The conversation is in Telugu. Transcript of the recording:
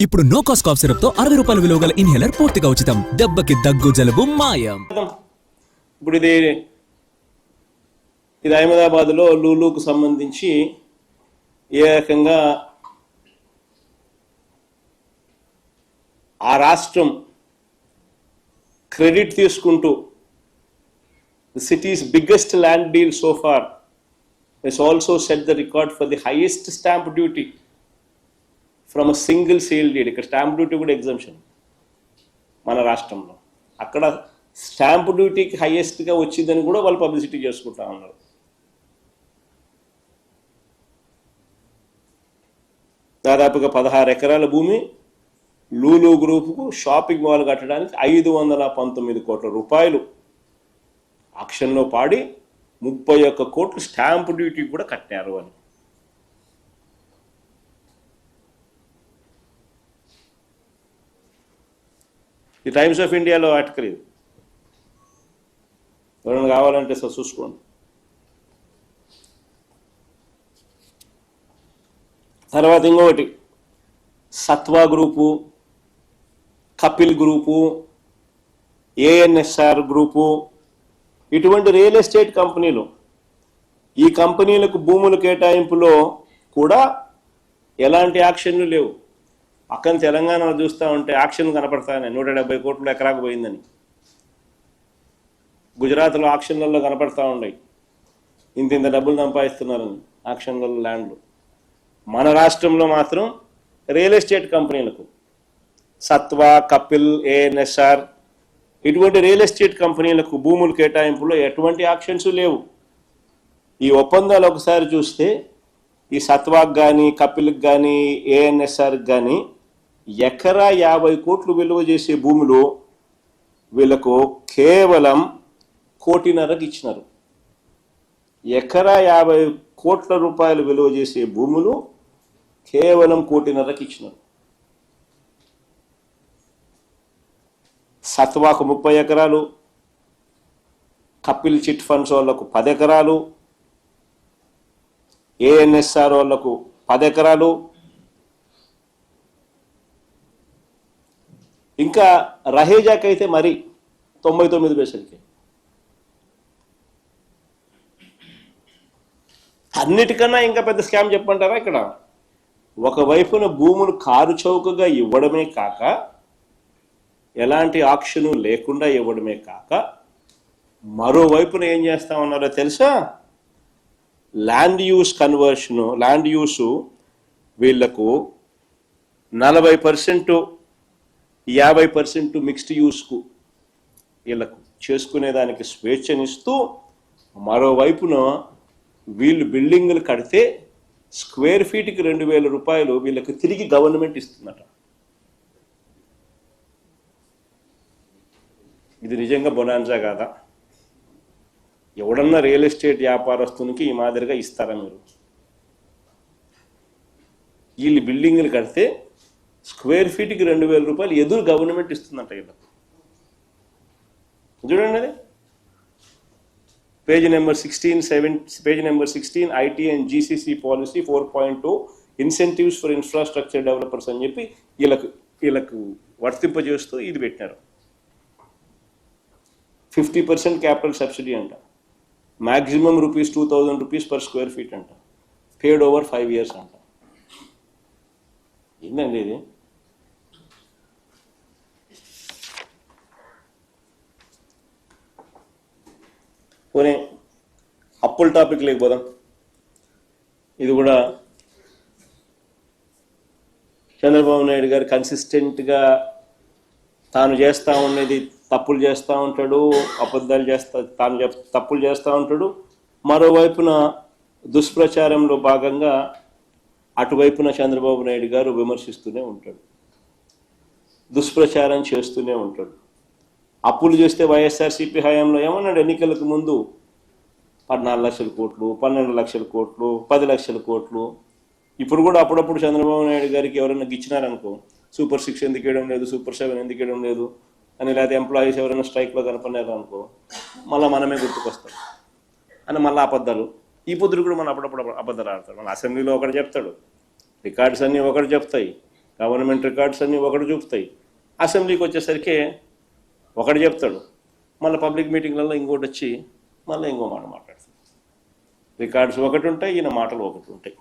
ఇప్పుడు నో కాస్ట్ కాఫ్ సిరప్ తో 60 రూపాయల విలువ గల ఇన్హేలర్ పూర్తిగా ఉచితం. దెబ్బకి దగ్గు జలుబు మాయం. ఇప్పుడు ఇది అహ్మదాబాద్లో లూలుకు సంబంధించి ఏ రకంగా ఆ రాష్ట్రం క్రెడిట్ తీసుకుంటూ the city's biggest land deal so far has also set the record for the highest stamp duty from a single sale deed. ఇక్కడ స్టాంప్ డ్యూటీ కూడా ఎగ్జంప్షన్ మన రాష్ట్రంలో. అక్కడ స్టాంప్ డ్యూటీకి హైయెస్ట్గా వచ్చిందని కూడా వాళ్ళు పబ్లిసిటీ చేసుకుంటా ఉన్నారు. దాదాపుగా 16 ఎకరాల భూమి లూలు గ్రూపుకు షాపింగ్ మాల్ కట్టడానికి 519 కోట్ల రూపాయలు ఆక్షన్లో పాడి 31 కోట్లు స్టాంప్ డ్యూటీ కూడా కట్టారు అని. ఈ టైమ్స్ ఆఫ్ ఇండియాలో ఆర్టికల్ ఇది, ఎవరైనా కావాలంటే సార్ చూసుకోండి. తర్వాత ఇంకొకటి Sattva group, Kapil group, ANSR group, ఇటువంటి రియల్ ఎస్టేట్ కంపెనీలు, ఈ కంపెనీలకు భూముల కేటాయింపులో కూడా ఎలాంటి యాక్షన్లు లేవు. పక్కన తెలంగాణలో చూస్తూ ఉంటే యాక్షన్ కనపడతానే 170 కోట్లు ఎకరాకు పోయిందని. గుజరాత్లో ఆక్షన్లలో కనపడతా ఉన్నాయి ఇంత డబ్బులు సంపాదిస్తున్నారని ఆక్షన్లలో ల్యాండ్లు. మన రాష్ట్రంలో మాత్రం రియల్ ఎస్టేట్ కంపెనీలకు సత్వా, కపిల్, ఏఎన్ఎస్ఆర్ ఇటువంటి రియల్ ఎస్టేట్ కంపెనీలకు భూముల కేటాయింపులో ఎటువంటి యాక్షన్స్ లేవు. ఈ ఒప్పందాలు ఒకసారి చూస్తే ఈ సత్వాకు కానీ, కపిల్కి కానీ, ఏఎన్ఎస్ఆర్కి కానీ ఎకరా 50 కోట్లు విలువ చేసే భూములు వీళ్ళకు కేవలం 1.5 కోటికి ఇచ్చినారు. ఎకరా 50 కోట్ల రూపాయలు విలువ చేసే భూములు కేవలం 1.5 కోటికి ఇచ్చినారు. సత్వాకు 30 ఎకరాలు, కపిల్ చిట్ ఫండ్స్ వాళ్ళకు 10 ఎకరాలు, ఏఎన్ఎస్ఆర్ వాళ్ళకు 10 ఎకరాలు, ఇంకా రహేజాకి అయితే మరి 99 పైసలకి. అన్నిటికన్నా ఇంకా పెద్ద స్కామ్ చెప్పంటారా ఇక్కడ? ఒకవైపున భూములు కారు చౌకగా ఇవ్వడమే కాక, ఎలాంటి ఆక్షను లేకుండా ఇవ్వడమే కాక, మరోవైపున ఏం చేస్తా ఉన్నారో తెలుసా? ల్యాండ్ యూస్ కన్వర్షను, ల్యాండ్ యూసు వీళ్లకు 40%, 50% మిక్స్డ్ యూస్కు వీళ్ళకు చేసుకునేదానికి స్వేచ్ఛనిస్తూ, మరోవైపున వీళ్ళు బిల్డింగులు కడితే స్క్వేర్ ఫీట్కి 2,000 రూపాయలు వీళ్ళకి తిరిగి గవర్నమెంట్ ఇస్తుందట. ఇది నిజంగా బొనాన్సా కాదా? ఎవడన్నా రియల్ ఎస్టేట్ వ్యాపారస్తునికి ఈ మాదిరిగా ఇస్తారా మీరు? వీళ్ళు బిల్డింగులు కడితే స్క్వేర్ ఫీట్కి 2,000 రూపాయలు ఎదురు గవర్నమెంట్ ఇస్తుందంట వీళ్ళకు. చూడండి అది page number 16 IT and GCC policy 4.2 incentives for infrastructure developers అని చెప్పి వీళ్ళకు వర్తింపజేస్తూ ఇది పెట్టినారు. 50% క్యాపిటల్ సబ్సిడీ అంట, మ్యాక్సిమం ₹2,000 పర్ స్క్వేర్ ఫీట్ అంట, పేడ్ ఓవర్ 5 years అంట. ఏంటండి ఇది? పోనీ అప్పుల టాపిక్ లేకపోదాం. ఇది కూడా చంద్రబాబు నాయుడు గారు కన్సిస్టెంట్గా తాను చేస్తూ ఉన్నది తప్పులు చేస్తూ ఉంటాడు, అబద్ధాలు తప్పులు చేస్తూ ఉంటాడు. మరోవైపున దుష్ప్రచారంలో భాగంగా అటువైపున చంద్రబాబు నాయుడు గారు విమర్శిస్తూనే ఉంటాడు, దుష్ప్రచారం చేస్తూనే ఉంటాడు. అప్పులు చేస్తే వైఎస్ఆర్సీపీ హయాంలో ఏమన్నాడు? ఎన్నికలకు ముందు 14 లక్షల కోట్లు, 12 లక్షల కోట్లు, 10 లక్షల కోట్లు. ఇప్పుడు కూడా అప్పుడప్పుడు చంద్రబాబు నాయుడు గారికి ఎవరైనా గిచ్చినారనుకో, సూపర్ 6 ఎందుకు వేయడం లేదు, సూపర్ 7 ఎందుకు వేయడం లేదు అని, లేకపోతే ఎంప్లాయీస్ ఎవరైనా స్ట్రైక్లో కనపడినారు అనుకో, మళ్ళీ మనమే గుర్తుకొస్తాం అని మళ్ళీ అబద్ధాలు. ఈ పొద్దురు కూడా మనం అప్పుడప్పుడు అబద్ధాలు ఆడతాడు. మన అసెంబ్లీలో ఒకటి చెప్తాడు, రికార్డ్స్ అన్నీ ఒకటి చెప్తాయి, గవర్నమెంట్ రికార్డ్స్ అన్నీ ఒకటి చూపుతాయి, అసెంబ్లీకి వచ్చేసరికి ఒకటి చెప్తాడు, మళ్ళీ పబ్లిక్ మీటింగ్లలో ఇంకోటి వచ్చి మళ్ళీ ఇంకో మాట మాట్లాడతాడు. రికార్డ్స్ ఒకటి ఉంటాయి, ఈయన మాటలు ఒకటి ఉంటాయి.